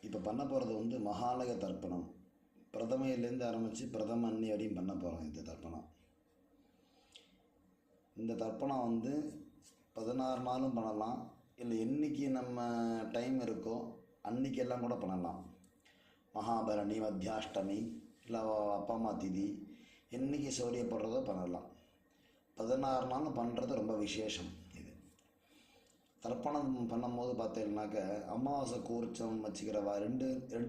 இப்போ பண்ண போகிறது வந்து மகாலய தர்ப்பணம். பிரதமையிலேருந்து ஆரம்பித்து பிரதம அன்னி வரையும் பண்ண போகிறோம். இந்த தர்ப்பணம் வந்து 16 நாளும் பண்ணலாம், இல்லை என்றைக்கு நம்ம டைம் இருக்கோ அன்றைக்கெல்லாம் கூட பண்ணலாம். மகாபரணி, மத்தியாஷ்டமி, இல்லை அப்பா அம்மா திதி, என்றைக்கு சௌரியப்படுறதோ பண்ணலாம். 16 நாளும் பண்ணுறது ரொம்ப விசேஷம். இது தர்ப்பணம் பண்ணும்போது பார்த்தீங்கன்னாக்க அமாவாசை கூர்ச்சம் வச்சுக்கிறவா ரெண்டு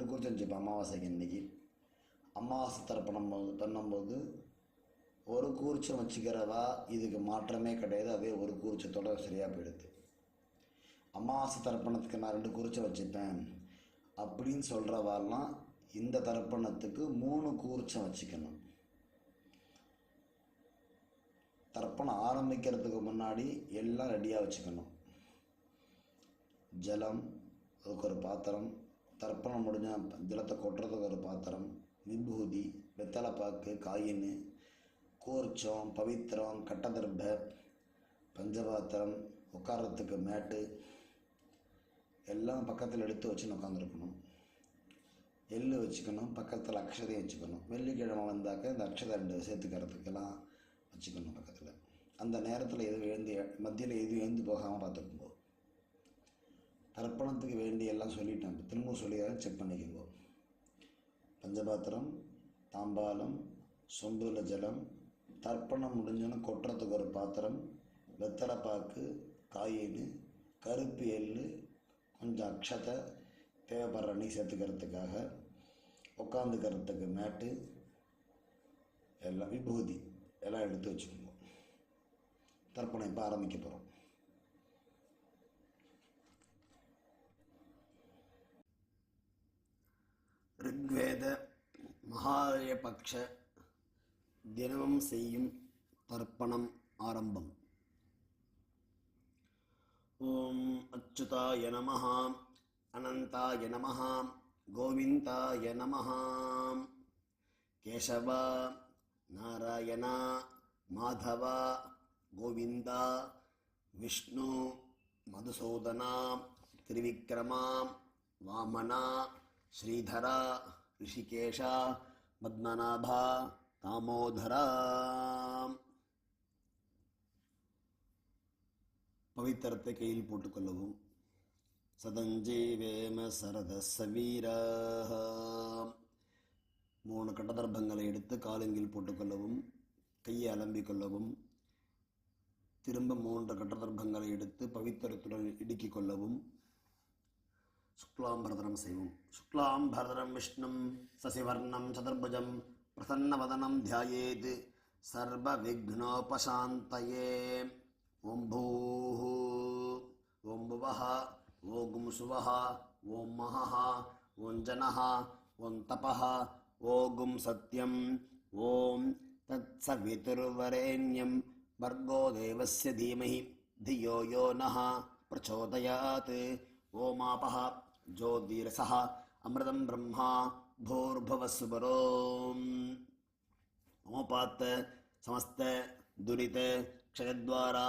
கூர்ச்சம் வச்சுப்பேன். அமாவாசைக்கு இன்றைக்கி அமாவாசை தர்ப்பணம் பண்ணும்போது ஒரு கூர்ச்சம் வச்சுக்கிறவா இதுக்கு மாற்றமே கிடையாது. அதே ஒரு கூர்ச்சத்தோட சரியாக போயிடுது. அமாவாசை தர்ப்பணத்துக்கு நான் 2 கூர்ச்சம் வச்சுப்பேன் அப்படின்னு சொல்கிறவாலாம் இந்த தர்ப்பணத்துக்கு 3 கூர்ச்சம் வச்சுக்கணும். தர்ப்பணம் ஆரம்பிக்கிறதுக்கு முன்னாடி எல்லாம் ரெடியாக வச்சுக்கணும். ஜலம், அதுக்கு ஒரு பாத்திரம், தர்ப்பணம் முடிஞ்சால் ஜலத்தை கொட்டுறதுக்கு ஒரு பாத்திரம், விபூதி, வெத்தலைப்பாக்கு, காயின், கூர்ச்சம், பவித்திரம், கட்டதர்ப, பஞ்சபாத்திரம், உட்காரத்துக்கு மேட்டு எல்லாம் பக்கத்தில் எடுத்து வச்சுன்னு உட்காந்துருக்கணும். எள்ளு வச்சுக்கணும், பக்கத்தில் அக்ஷதையும் வச்சுக்கணும். வெள்ளிக்கிழமை வந்தாக்க இந்த அக்ஷதை 2 சேர்த்துக்கிறதுக்கெல்லாம் வச்சுக்கணும் பக்கத்தில். அந்த நேரத்தில் மத்தியில் எதுவும் எழுந்து போகாமல் பார்த்துக்கும்போ. தர்ப்பணத்துக்கு வேண்டியெல்லாம் சொல்லிட்டேன். இப்போ திரும்ப சொல்லிடுறேன், செக் பண்ணிக்கோங்க. பஞ்சபாத்திரம், தாம்பாலம், சொம்புல ஜலம், தர்ப்பணம் முடிஞ்சோன்னு கொட்டுறதுக்கு ஒரு பாத்திரம், வெத்தலைப்பாக்கு, காயின், கருப்பு எள்ளு, கொஞ்சம் அக்ஷதை, தேவைப்படுற நீ சேர்த்துக்கிறதுக்காக, உட்காந்துக்கிறதுக்கு மேட்டு, எல்லாம் விபூதி எல்லாம் எடுத்து வச்சுக்கோங்க. தர்ப்பணம் இப்போ ஆரம்பிக்க போகிறோம். ரிக்வேத மகாலய பக்ஷ தினமும் செய்யும் தர்ப்பணம் ஆரம்பம். ஓம் அச்சுதாய நமஹ, அனந்தாய நமஹ, கோவிந்தாய நமஹ. கேசவ, நாராயண, மாதவ, கோவிந்தா, விஷ்ணு, மதுசூதனா, திரிவிக்ரமா, வாமனா, ஸ்ரீதரா, ரிஷிகேஷா, பத்மநாபா, தாமோதரா. பவித்திரத்தை கையில் போட்டுக்கொள்ளவும். சதஞ்சீவேம சரதசவீரா. 3 கட்டதர்பங்களை எடுத்து காலங்கில் போட்டுக்கொள்ளவும், கையை அலம்பிக்கொள்ளவும். திரும்ப 3 கட்டதர்பங்களை எடுத்து பவித்திரத்துடன் இடுக்கிக் கொள்ளவும். சுக்லாம்பரதனம் செய்வோம். சுக்லாம்பரதனம் விஷ்ணும் சசிவர்ணம் சதுர்புஜம் பிரசன்னவதனம் தியாயேத் சர்வ விக்னோபசாந்தயே. ஓம் பூः, ஓம் புவः, ஓம் சுவः, ஓம் மஹः, ஓம் ஜனः, ஓம் தபः, ஓம் சத்யம், ஓம் தத்சவிதுர்வரேண்யம் भर्गो देवस्य धीमहि धियो यो नः प्रचोदयात्. ओमापः ज्योतिरसः अमृतं ब्रह्मा भूर्भुवस्सुवरोम्. ओपात् समस्त दुरित क्षयद्वारा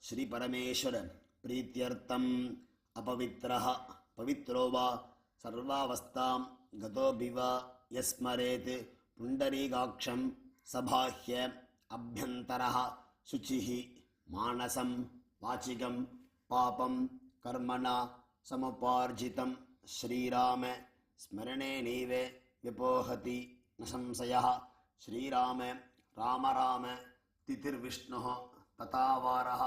श्री परमेश्वर प्रीत्यर्थम अपवित्रः पवित्रो वा सर्वावस्थां गतोऽभिव यस्मरेत् पुण्डरीकाक्षं सबाह्य अभ्यन्तरः शुचिः मानसं वाचिकं पापं कर्मणा समुपार्जितं श्रीराम स्मरणेनैव व्यपोहति न संशयः. श्रीराम राम राम तिथिर्विष्णुः तथा वारः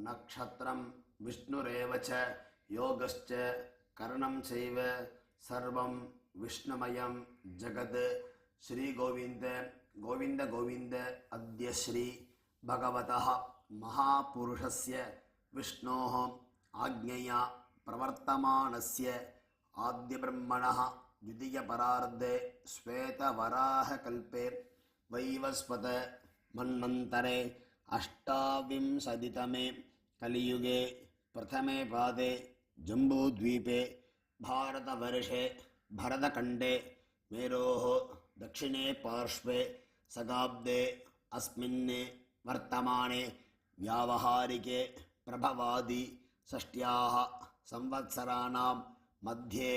नक्षत्रं विष्णुरेव च योगश्च करणं चैव सर्वं विष्णुमयं जगत्. श्री गोविंद गोविंद गोविंद अद्य श्री भगवतः महापुरुषस्य विष्णोः आज्ञया प्रवर्तमानस्य आद्यब्रह्मणः द्वितीयपरार्धे श्वेतवराहकल्पे वैवस्वत मन्वन्तरे अष्टाविंशतितमे कलियुगे प्रथमे पादे जम्बूद्वीपे भारतवर्षे भरतखण्डे मेरोः दक्षिणे पार्श्वे सगाब्दे अस्मिन् वर्तमाने व्यावहारिके प्रभवादि षष्ट्याः संवत्सराणां मध्ये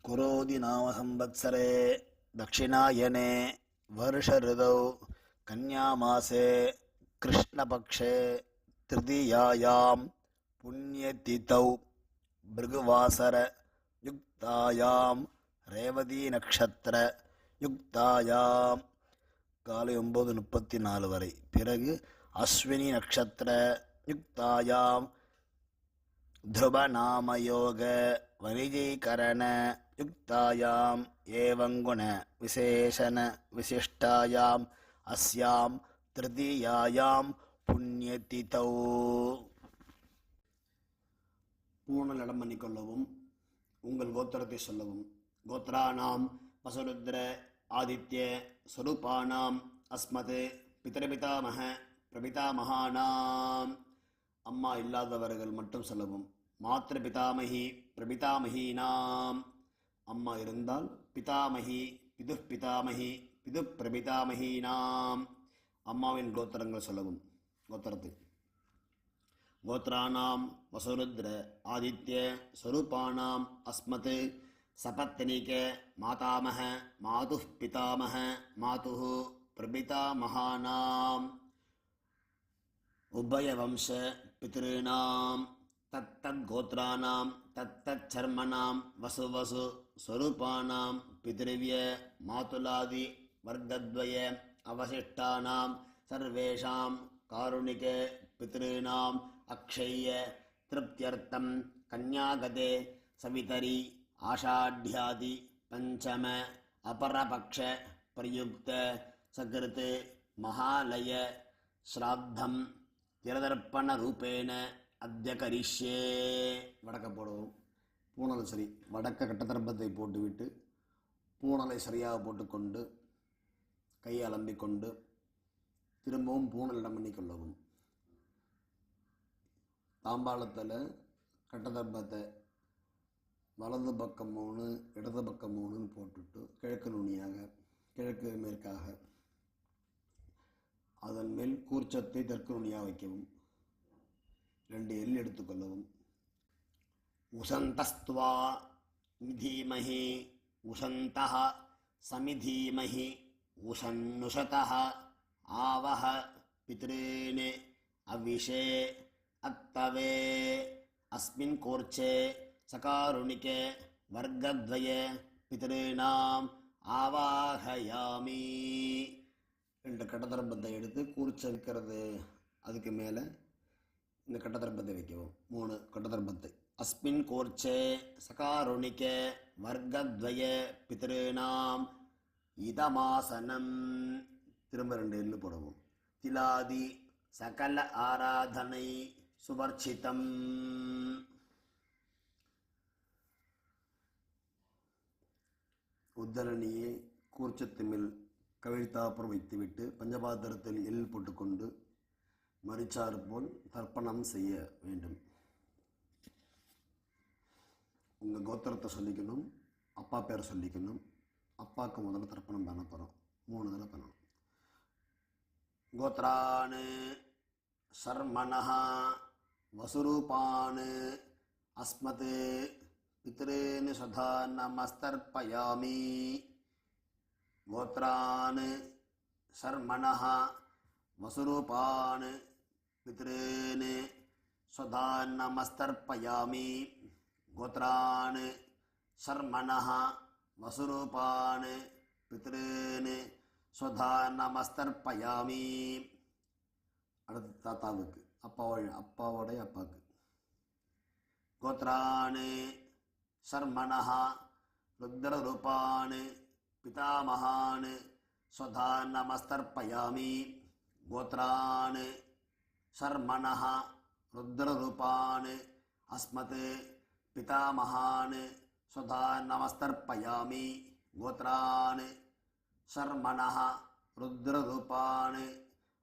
குரோதி நாம சம்வத்சரே தட்சிணாயனே வருஷ ऋतौ கன்யாமாசே கிருஷ்ணபக்ஷே திருதியாயாம் புண்ணியதிதௌ பிருகுவாசர யுக்தாயாம் ரேவதி நக்ஷத்திர யுக்தாயாம் காலை 9:34 வரை. பிறகு அஸ்வினி நக்ஷத்திர யுக்தாயாம் ध्रुवनामयोग वनिजीकरण युक्तायाम एवंगुण विशेषण विशिष्टायाम अस्याम तृतीयायाम पुण्यतिथौ. பூர்ண நடம் பண்ணிக்கொள்ளவும், உங்கள் கோத்திரத்தை சொல்லவும். கோத்ராணாம் வசுருத்ர ஆதித்ய ஸ்வரூபானாம் அஸ்மத் பிதரபிதாமக பிரபிதாமகானாம். அம்மா இல்லாதவர்கள் மட்டும் சொல்லவும். மாத்திர பிதாமகி பிரபிதாமகீனாம். அம்மா இருந்தால் பிதாமகி பிது பிதாமகி பிது பிரபிதாமகீனாம். அம்மாவின் கோத்திரங்கள் சொல்லவும். கோத்திரத்தை கோத்ராணாம் வசுருத்ர ஆதித்ய ஸ்வரூபானாம் அஸ்மத் சபத்னிக மாதாமக மாது பிதாமக மாது பிரபிதாமகானாம் உபயவம்ச பித்ருணாம் தத்தத்கோத்ராணாம் தத்தச்சர்மணாம் வசு ஸ்வரூபானாம் பித்ருவ்ய மாதுலாதி வர்க்கத்வய அவசிஷ்டானாம் சர்வேஷாம் காருணிக பித்ருணாம் அக்ஷய்ய திருப்தியர்த்தம் கன்யாகதே சவிதரி ஆஷாಢ்யாதி பஞ்சம அபரபக்ஷ பிரயுக்த சகிருத் மகாலய ஸ்ராத்தம் திரதர்ப்பண ரூபேண அத்ய கரிஷ்யே. வடக்க போடுவோம். பூணலை சரி, வடக்க கட்டத்தரப்பத்தை போட்டுவிட்டு பூணலை சரியாக போட்டுக்கொண்டு கையை அலம்பிக்கொண்டு திரும்பவும் பூணலிடம் பண்ணிக்கொள்ளவும். தாம்பாளத்தில் கட்டத்தரப்பத்தை வலது பக்கம் 3 இடது பக்கம் 3 போட்டுட்டு கிழக்கு நுனியாக கிழக்கு மேற்காக அதன் மேல் கூர்ச்சத்தை தெற்கு நுனியாக வைக்கவும். 2 எல் எடுத்துக்கொள்ளவும். உசந்தஸ்துவா மிதீமஹி உசந்தஹ சமிதீமஹி உசன்னுஷதஹ ஆவஹ பித்ரீன் அவிஷே அத்தவே அஸ்மின் கோர்ச்சே சகாருணிக வர்க்கத்வய பித்ருணாம் ஆவாஹயாமி. 2 கட்டத்தரப்பத்தை எடுத்து கூர்ச்ச வைக்கிறது அதுக்கு மேலே இந்த கட்டத்தரப்பத்தை வைக்கவும். 3 கட்டத்தரப்பத்தை. அஸ்மின் கோர்ச்சே சகாருணிக வர்க்கத்வய பித்ருணாம் இதமாசனம். திரும்ப 2 எள்ளு போடவும். திலாதி சகல ஆராதனை சுவர்ச்சிதம். உத்தரணியை கூர்ச்சத்து மேல் கவிழ்த்தாப்புறம் வைத்துவிட்டு பஞ்சபாத்திரத்தில் எள் போட்டுக்கொண்டு மரிச்சாறு போல் தர்ப்பணம் செய்ய வேண்டும். உங்கள் கோத்திரத்தை சொல்லிக்கணும், அப்பா பேரை சொல்லிக்கணும். அப்பாவுக்கு முதல்ல தர்ப்பணம் பண்ண போகிறோம். 3 தடவை பண்ணணும். கோத்ரான் சர்மணஹ வசுரூபான் அஸ்மத் பித்ரேன் சதா நமஸ்தர்ப்பயாமி. கோத்ரான் சர்மணஹ வசுரூபான் பித்ரேன் சதா நமஸ்தர்ப்பயாமி. கோத்ரான் சர்மணஹ வசுரூபான் பித்ரேன் சதா நமஸ்தர்ப்பயாமி. அடுத்து தாத்தாவுக்கு, அப்பாவோடைய அப்பாவுக்கு. கோத்ரான் சர்மணஹ ருத்ரரூபான் பிதாமகான் ஸ்வதா நமஸ்தர்ப்பயாமி. கோத்ரான் சர்மணஹ ருத்ரரூபான் அஸ்மத் பிதாமகான் ஸ்வதா நமஸ்தர்ப்பயாமி. கோத்ரான் சர்மணஹ ருத்ரரூபான்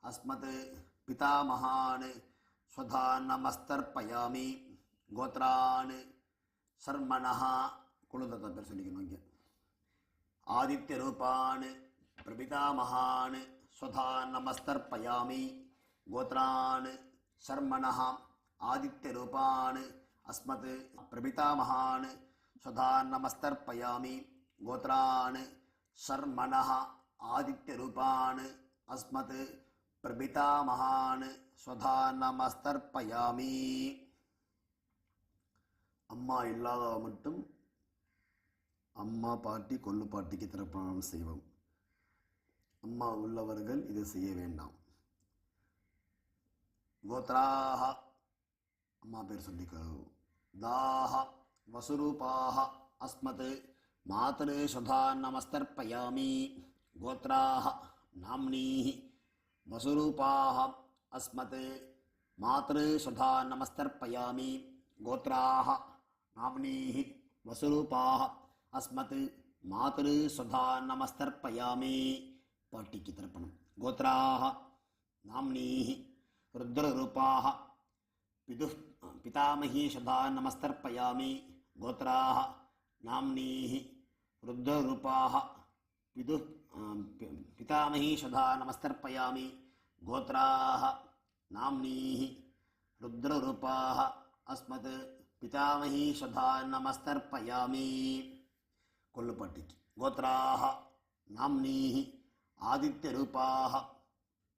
அஸ்மத் பிதாமகான் ஸ்வதா நமஸ்தர்ப்பயாமி. கோத்ரான் சர்மணஹ குலதத்தை பேர் சொல்லிக்கணும். இங்கே ஆதித்ய ரூபான் பிரபிதாமகான் ஸ்வதா நமஸ்தர்ப்பயாமி. கோத்ரான் சர்மணஹ ஆதித்ய ரூபான் அஸ்மத் பிரபிதாமகான் स्वधा नमस्तर्पयामि गोत्रान् शर्मणः आदित्यरूपान् अस्मत् प्रपितामहान् स्वधा नमस्तर्पयामि. அம்மா இல்லாதவ மட்டும் அம்மா பாட்டி கொள்ளு பாட்டிக்கு தர்ப்பணம் செய்வோம். அம்மா உள்ளவர்கள் இது செய்ய வேண்டாம். கோத்ராஹ அம்மா பேர் சொல்லிக்கிறோம். தாஹ வசுரூபாஹ அஸ்மத் மாத்ரு சுதா நமஸ்தர்ப்பயாமி. கோத்ராஹ நாம்னீஹி வசுரூபாஹ அஸ்மத் மாத்ரு சுதா நமஸ்தர்ப்பயாமி. கோத்ராஹ நாம்னீஹி வசுரூபாஹ அஸ்மத் மாத்ரு சுதா நமஸ்தர்ப்பயாமி. பாட்டிக்கு தர்ப்பணம். கோத்ராஹ நாம்னீஹி ருத்ரரூபாஹ பிதாமஹி சுதா நமஸ்தர்ப்பயாமி. கோத்ராஹ நாம்னீஹி ருத்ரரூபாஹ பிதாமஹி சுதா நமஸ்தர்ப்பயாமி. கோத்ராஹ நாம்னீஹி ருத்ரரூபாஹ அஸ்மத் பிதாமஹி சுதா நமஸ்தர்ப்பயாமி. கொல்லுப்பாட்டிக்கு. கோத்ராஹ நாம்னீஹி ஆதித்யரூபாஹ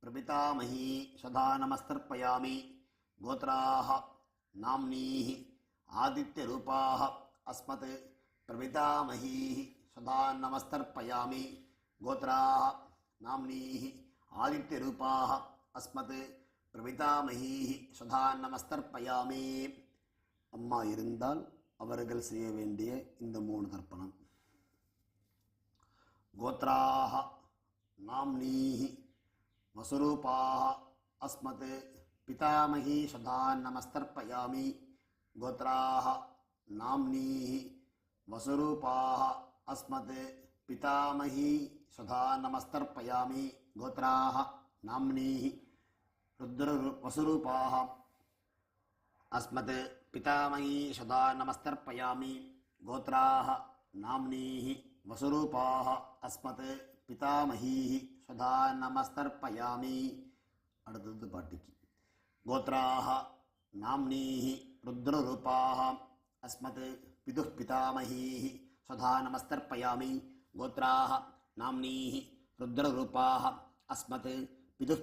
பிரபிதாமஹி சுதா நமஸ்தர்ப்பயாமி. கோத்ராஹ நாம்னீஹி ஆதித்யரூபாஹ அஸ்மத் பிரபிதாமஹி சுதா நமஸ்தர்ப்பயாமி. கோத்ராஹ நாம்னீஹி ஆதித்யரூபாஹ அஸ்மத் பிரபிதாமஹி சுதா நமஸ்தர்ப்பயாமி. அம்மா இருந்தால் அவர்கள் செய்ய வேண்டிய இந்த 3 தர்ப்பணம். கோத்ராஹ நாம்னீஹி வசுரூபாஹ அஸ்மத் பிதாமஹி சுதா நமஸ்தர்ப்பயாமி. கோத்ராஹ நாம்னீஹி வசுரூபாஹ அஸ்மத் பிதாமஹி சுதா நமஸ்தர்ப்பயாமி. கோத்ராஹ நாம்னீஹி வசுரூபாஹ அஸ்மத் பிதாமஹி சுதா நமஸ்தர்ப்பயாமி. கோத்ராஹ நாம்னீஹி வசுரூபாஹ அஸ்மத் பிதாமஹி சுதா நமஸ்தர்ப்பயாமி. அடுத்தது பாட்டிக்கு. கோத்ராஹ நாம்னீஹி ருத்ரரூபாஹ அஸ்மத் பிதாமஹி சுதா நமஸ்தர்ப்பயாமி. கோத்ராஹ நாம்னீஹி ருத்ரரூபாஹ அஸ்மத்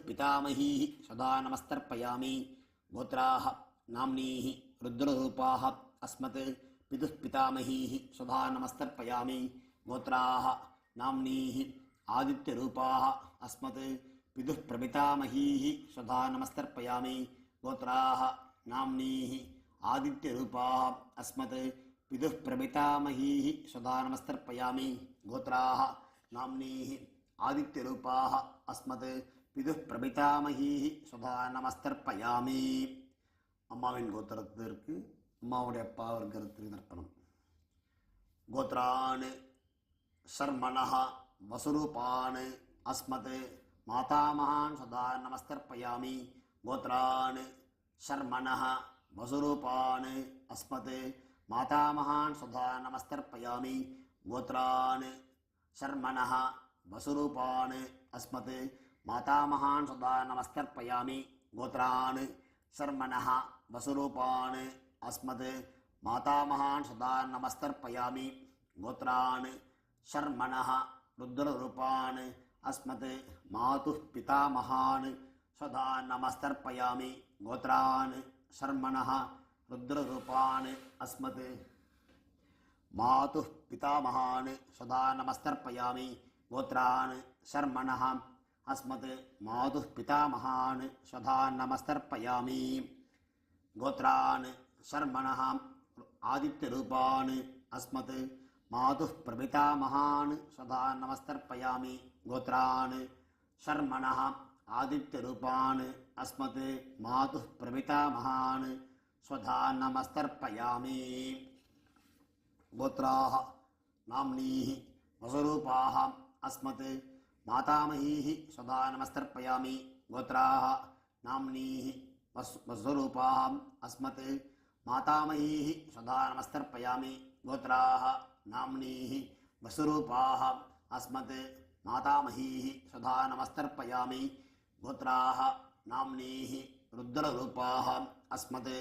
பிதாமஹி சுதா நமஸ்தர்ப்பயாமி. கோத்ராஹ நாம்னீஹி ருத்ரரூபாஹ அஸ்மத் பிதாமஹி சுதா நமஸ்தர்ப்பயாமி. கோத்ராஹ நாம்னீஹி ஆதித்யரூபாஹ அஸ்மத் பிரபிதாமஹி சுதா நமஸ்தர்ப்பயாமி. கோத்ராஹ நாம்னீஹி ஆதித்யரூபாஹ அஸ்மத் பிரபிதாமஹி சுதா நமஸ்தர்ப்பயாமி. கோத்ராஹ நாம்னீஹி ஆதித்யரூபாஹ அஸ்மத் பிரபிதாமஹி சுதா நமஸ்தர்ப்பயாமி. அம்மாவின் கோத்திரத்திற்கு அம்மாவுடைய அப்பா வர்க்கத்திற்கு தர்ப்பணம். கோத்ரான் சர்மணஹ வசுரூபான் அஸ்மத் மாதாமகான் சுதா நமஸ்தர்ப்பயாமி. கோத்ரான் சர்மணஹ வசுரூபான் அஸ்மத் மாதாமகான் சுதா நமஸ்தர்ப்பயாமி. கோத்ரான் சர்மணஹ வசுரூபான் அஸ்மத் மாதாமகான் சுதா நமஸ்தர்ப்பயாமி. கோத்ரான் சர்மணஹ வசுரூபான் அஸ்மத் மாதாமகான் சுதா நமஸ்தர்ப்பயாமி. கோத்ரான் சர்மணஹ ருத்ரரூபான் அஸ்மத் மாதுः பிதாமகான் சுதா நமஸ்தர்ப்பயாமி. கோத்ரான் சர்மணஹ ருத்ரரூபான் அஸ்மத் மாதுः பிதாமகான் சுதா நமஸ்தர்ப்பயாமி. கோத்ரான் சர்மணஹ அஸ்மத் மாதுः பிதாமகான் சுதா நமஸ்தர்ப்பயாமி. கோத்ரான் சர்மணஹ ஆதித்யரூபான் அஸ்மத் மாதுः பிரபிதாமகான் சுதா நமஸ்தர்ப்பயாமி. கோத்ரான் சர்மணஹ ஆதித்யரூபான் அஸ்மத் மாதுः பிரபிதாமகான் சுதா நமஸ்தர்ப்பயாமி. கோத்ராஹ நாம்னீஹி வசுரூபாஹ அஸ்மத் மாதாமஹீஹி சுதா நமஸ்தர்ப்பயாமி. கோத்ராஹ நாம்னீஹி வசுரூபாஹ அஸ்மத் மாதாமஹீஹி சுதா நமஸ்தர்ப்பயாமி. கோத்ராஹ நாம்னீஹி வசுரூபாஹ அஸ்மத் மாதாமஹீஹி சுதா நமஸ்தர்ப்பயாமி. கோத்ராஹ நாம்னீஹி ருத்ரரூபாஹ அஸ்மத்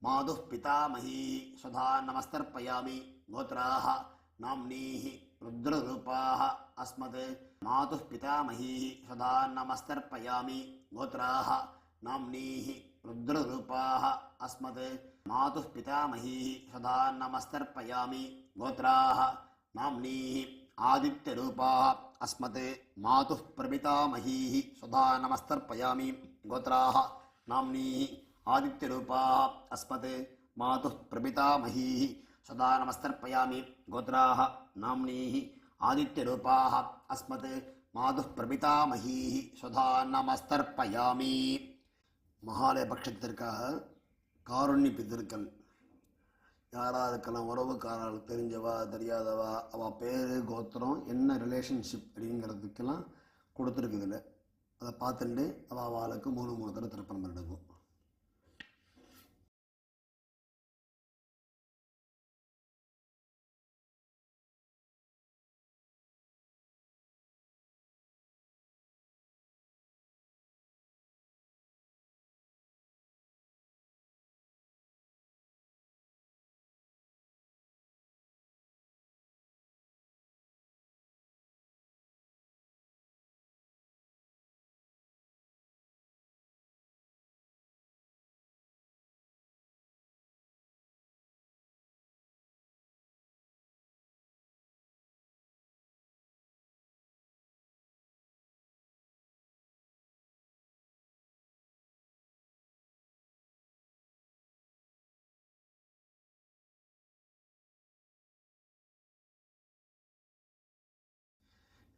மாதுः பிதாமஹீஹி சுதா நமஸ்தர்ப்பயாமி. गोत्राः नाम्नीः रुद्ररूपाः अस्मत् मातुः पितामहीः सदा नमस्तर्पयामि गोत्राः नाम्नीः रुद्ररूपाः अस्मत् मातुः पितामहीः सदा नमस्तर्पयामि गोत्राः नाम्नीः आदित्यरूपाः अस्मत् मातुः प्रपितामहीः सदा नमस्तर्पयामि गोत्राः नाम्नीः आदित्यरूपाः अस्मत् मातुः प्रपितामहीः सदा नमस्तर्पयामि गोत्राः नाम्नीः आदित्यरूपाः अस्मत् मातुः प्रपितामहीः सदा नमस्तर्पयामि மகாலய பட்சத்திற்காக காருண்ய பித்திருக்கள் யாராருக்கெல்லாம் உறவுக்காரர்கள் தெரிஞ்சவா தெரியாதவா அவள் பேர் கோத்திரம் என்ன ரிலேஷன்ஷிப் அப்படிங்கிறதுக்கெல்லாம் கொடுத்துருக்குதுல அதை பார்த்துட்டு அவளுக்கு 3 தடவை திருப்பணம் பண்ணிடுவோம்.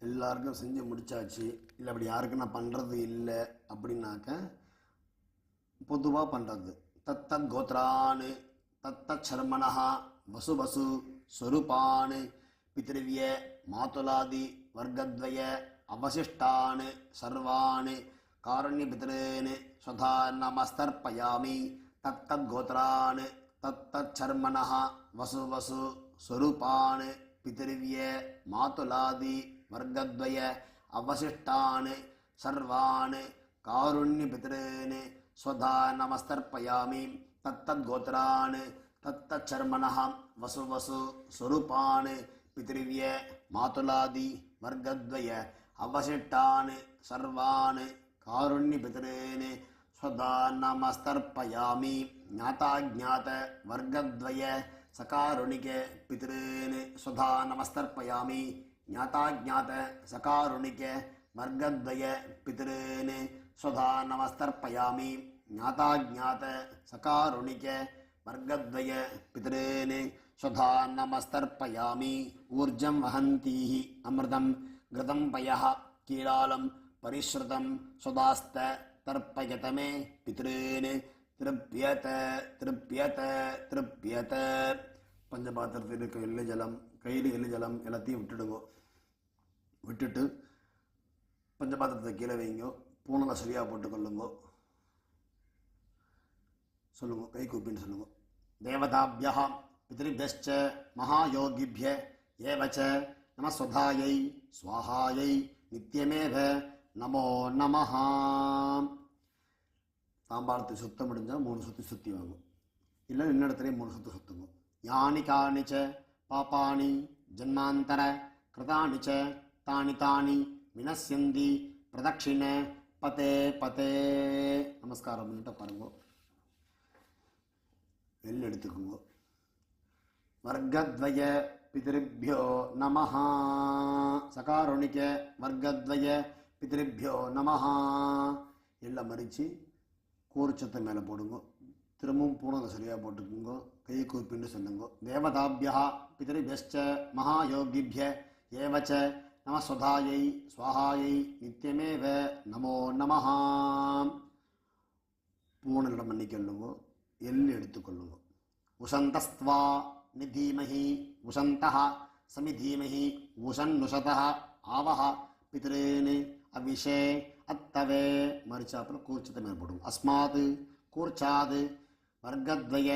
எல்லாருக்கும் செஞ்சு முடிச்சாச்சு. இல்லை அப்படி யாருக்கும் நான் பண்ணுறது இல்லை அப்படின்னாக்க பொதுவாக பண்ணுறது தத்தத் கோத்ரான் தத்தத் சர்மணா வசு வசு ஸ்வரூபான் பித்ருவிய மாதுலாதி வர்க்கத்வய அவசிஷ்டான் சர்வான் காரண்ய பித்ரேன் ஸ்வதா நமஸ்தர்ப்பயாமி தத்தத் கோத்ரான் தத்தத் சர்மணா வசு வசு ஸ்வரூபான் பித்ருவிய மாதுலாதி वर्गद्वय अवशिष्टान् सर्वान् कारुण्यपितॄन् स्वधा नमस्तर्पयामि तत्तद्गोत्रान् तत्तच्चर्मणः वसु वसु स्वरूपान् पितृव्य मातुलादि वर्गद्वय अवशिष्टान् सर्वान् कारुण्यपितॄन् स्वधा नमस्तर्पयामि ज्ञाताज्ञात वर्गद्वय सकारुणिक पितॄन् स्वधा नमस्तर्पयामि ज्ञाताज्ञात सकारुणिक वर्गद्वय पितॄन् स्वधा नमस्तर्पयामि ज्ञाताज्ञात सकारुणिक वर्गद्वय पितॄन् स्वधा नमस्तर्पयामि ऊर्जं वहन्तीः अमृतं घृतं पयः कीलालं परिश्रुतं स्वदास्त तर्पयत मे पितॄन् तृप्यत तृप्यत तृप्यत பஞ்சபாத்திரத்தில் இருக்க எள்ளு ஜலம் கையில் எள்ளு ஜலம் எல்லாத்தையும் விட்டுடுங்கோ. விட்டுட்டு பஞ்சபாத்திரத்தை கீழே வைங்கோ. பூனலை சரியாக போட்டுக்கொள்ளுங்கோ. சொல்லுங்க, கை கூப்பின்னு சொல்லுங்க. தேவதாபியா பித்ருभ्यश्च மகாயோகிभ्य ஏவச்ச நமஸ்வதாயை ஸ்வாஹாயை நித்தியமேவ நமோ நமஹ. தாம்பாளத்தை சுத்தம் முடிஞ்சால் 3 சுற்றி சுற்றி வாங்கும். இல்லை இன்னிடத்துலேயே 3 சுற்றி சுற்றுங்க. யானி காணி ச பாபானி ஜன்மாந்தர கிருதானி ச தானி தானி வினஸ்யந்தி பிரதட்சிண பதே பதே. நமஸ்காரம் பண்ணிட்டு பாருங்க. வெளில எடுத்துக்கோங்க. வர்க்கத்வய பிதிருभ्यो நமஹ. சகாருணிக வர்க்கத்வய பிதிருभ्यो நமஹ. எல்லாம் மறித்து கூர்ச்சத்தை மேலே போடுங்க. திரும்பவும் பூனலை சரியாக போட்டுக்குங்க. கையை கூப்பின்னு சொல்லுங்க. தேவதாபியா பிதृभ्यश्च மகாயோகிभ्य ஏவச்ச நமஸ்வதாயை ஸ்வாஹாயை நித்தியமேவ நமோ நமஹ. பூனலிடம் பண்ணிக்கொள்ளுங்க. எள்ளு எடுத்துக்கொள்ளுங்க. உஷந்தஸ்த்வா நிதீமஹி உஷந்தः சமிதீமஹி உஷன்னுஷதः ஆவஹ பித்ருன் அவிஷே அத்தவே. மறிச்சாப்பில் கூர்ச்சத்தை மேலே போடுங்க. அஸ்மாத் கூர்ச்சாத் वर्गद्वय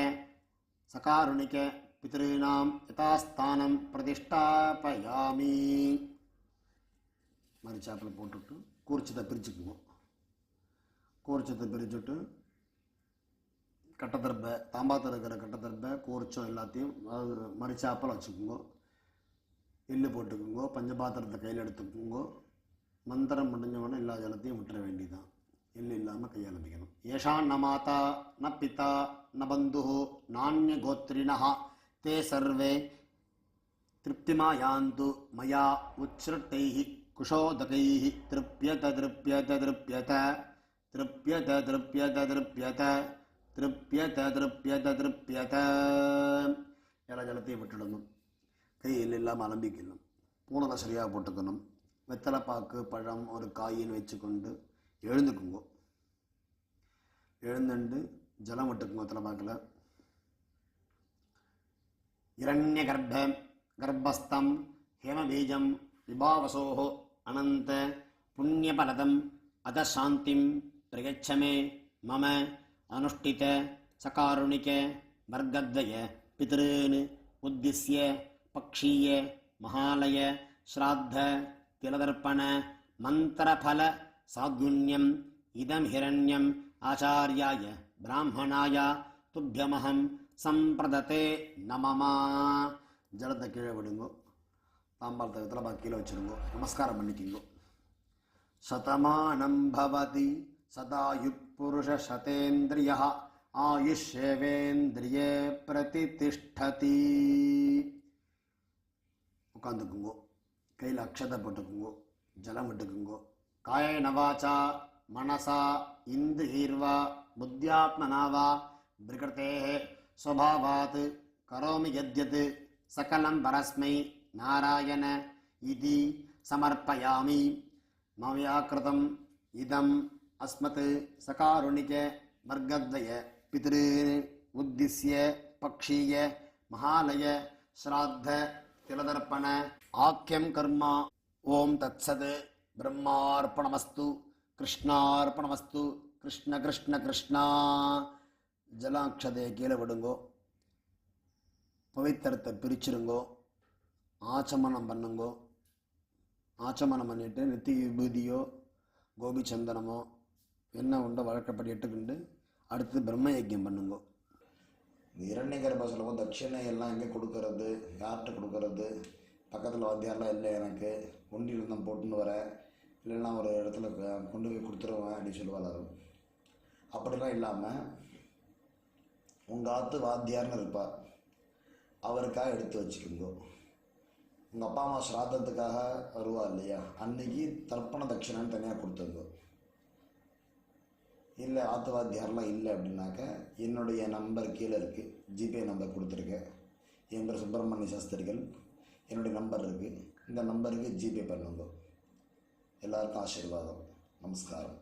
सकारुणिक पितॄणां यथास्थानं प्रतिष्ठापयामि. மரிச்சாப்பில் போட்டுவிட்டு கூர்ச்சத்தை பிரிச்சுக்குவோம். கூர்ச்சத்தை பிரிச்சுட்டு கட்டத்தரப்பை தாம்பாத்தில் இருக்கிற கட்டத்தரப்பை கூர்ச்சம் எல்லாத்தையும் மறிச்சாப்பில் வச்சுக்கோங்க. எள்ளு போட்டுக்குங்கோ. பஞ்சபாத்திரத்தை கையில் எடுத்துக்குங்கோ. மந்திரம் முடிஞ்சவொடனே எல்லா ஜலத்தையும் விட்டுற வேண்டியதான். எள்ளு இல்லாமல் கையால் அடிக்கணும். ஏஷான் ந மாதா ந பிதா ந பந்து நானிய கோத்ரிணா தே சர்வே திருப்திமா யாந்து மயா உச்ருட்டைஹி குஷோதகைஹி திருப்யத திருப்யத திருப்யத திருப்யத திருப்யத திருப்யத திருப்யத திருப்யத திருப்யத. எல்லா ஜலத்தையும் விட்டுடணும். கை எள்ளு இல்லாமல் அலம்பிக்கணும். பூனலை சரியாக போட்டுக்கணும். வெத்தலைப்பாக்கு பழம் ஒரு காயின்னு வச்சுக்கொண்டு எழுந்துக்குங்கோ. எழுந்துண்டு ஜலம் விட்டுக்குங்க. வெத்தலைப்பாக்கில் இரண்ய கர்ப்பஸ்தம் ஹேமபீஜம் விபாவசோஹோ அனந்த புண்ணியபலதம் அத சாந்திம் பிரயச்சமே மம அனுஷ்டித சகாருணிக வர்க்கத்வய பித்ருன் உத்திஸ்ய பக்ஷீய மகாலய ஸ்ராத்த திலதர்ப்பண மந்திரபல சாத்யுன்யம் இதம் ஹிரண்யம் ஆச்சார்யாய பிராமணாய துப்யமஹம் சம்பிரததே நமமா. ஜலத்தை கீழே விடுங்கோ. தாம்பாளத்தை வெத்தலைப்பாக்கு கீழே வச்சுருங்கோ. நமஸ்காரம் பண்ணிக்கிங்கோ. சதமானம் பவதி சதாயுக் புருஷ சதேந்திரிய ஆயுஷேவேந்திரியே பிரதிதிஷ்டதி. உட்காந்துக்குங்கோ. கையில் அக்ஷதை போட்டுக்குங்கோ. ஜலம் விட்டுக்குங்கோ. காயேன வாசா மனசா இந்திரியர்வா புத்தியாத்மனாவா பிரகிருதேஹ ஸ்வபாவாத் கரோமி யத்யத் சகலம் பரஸ்மை நாராயண இதி சமர்ப்பயாமி. மவ்யாக்கிருதம் இதம் அஸ்மத் சகாருணிக வர்க்கத்வய பித்ருன் உத்திஸ்ய பக்ஷீய மகாலய ஸ்ராத்த திலதர்ப்பண ஆக்கியம் கர்மா. ஓம் தத்சத். பிரம்மார்ப்பணமஸ்து. கிருஷ்ணார்ப்பணமஸ்து. கிருஷ்ண கிருஷ்ண கிருஷ்ணா. ஜலாட்சதையை கீழே விடுங்கோ. பவித்திரத்தை பிரிச்சிருங்கோ. ஆச்சமனம் பண்ணுங்கோ. ஆச்சமனம் பண்ணிட்டு நெத்தி விபூதியோ கோபி சந்தனமோ என்ன உண்டோ வழக்கப்படி எட்டுக்கிண்டு அடுத்து பிரம்ம யஜ்யம் பண்ணுங்கோ. இரண்ய கர்ப்ப சொல்லுவோம். தட்சிணை எல்லாம் எங்கே கொடுக்கறது, யார்கிட்ட கொடுக்கறது, பக்கத்தில் வாத்தியாரெலாம் இல்லை, எனக்கு ஒண்டியில் தான் போட்டுன்னு வரேன், இல்லைன்னா ஒரு இடத்துல கொண்டு போய் கொடுத்துருவேன் அப்படின்னு சொல்லுவாள். அப்படிலாம் இல்லாமல் உங்கள் ஆற்று வாத்தியார்னு இருப்பார், அவருக்காக எடுத்து வச்சுக்கோங்க. உங்கள் அப்பா அம்மா ஸ்ராத்தத்துக்காக வருவா இல்லையா, அன்னைக்கு தர்ப்பண தட்சிணான்னு தனியாக கொடுத்துருங்க. இல்லை ஆற்று வாத்தியாரெலாம் இல்லை அப்படின்னாக்க என்னுடைய நம்பர் கீழே இருக்குது, ஜிபே நம்பர் கொடுத்துருக்கேன். என் பேர் சுப்பிரமணிய சாஸ்திரிகள், என்னுடைய நம்பர் இருக்குது, இந்த நம்பருக்கு ஜிபே பண்ணுங்க. எல்லாருக்கும் ஆசீர்வாதம். நமஸ்காரம்.